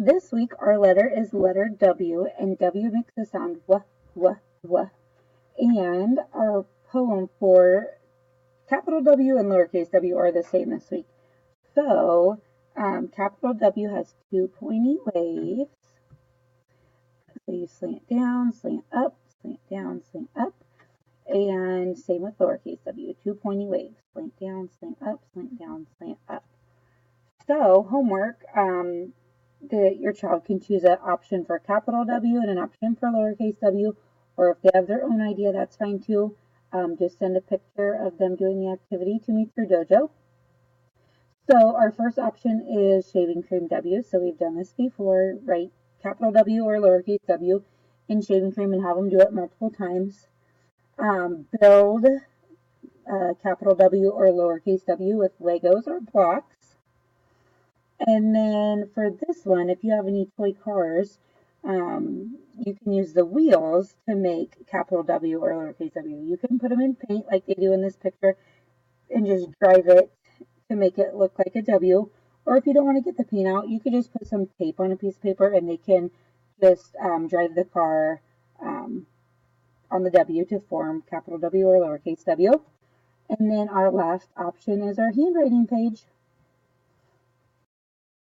This week our letter is letter W, and W makes the sound w, w, w. And our poem for capital W and lowercase w are the same this week. So capital W has two pointy waves. So you slant down, slant up, slant down, slant up. And same with lowercase w, two pointy waves. Slant down, slant up, slant down, slant up. So homework, your child can choose an option for capital W and an option for lowercase w, or if they have their own idea, that's fine too. Just send a picture of them doing the activity to me through Dojo. So our first option is shaving cream W. So we've done this before, right? Capital W or lowercase w in shaving cream and have them do it multiple times. Build capital W or lowercase w with Legos or blocks. And then for this one, if you have any toy cars, you can use the wheels to make capital W or lowercase w. You can put them in paint like they do in this picture and just drive it to make it look like a W. Or if you don't want to get the paint out, you could just put some tape on a piece of paper and they can just drive the car on the W to form capital W or lowercase w. And then our last option is our handwriting page.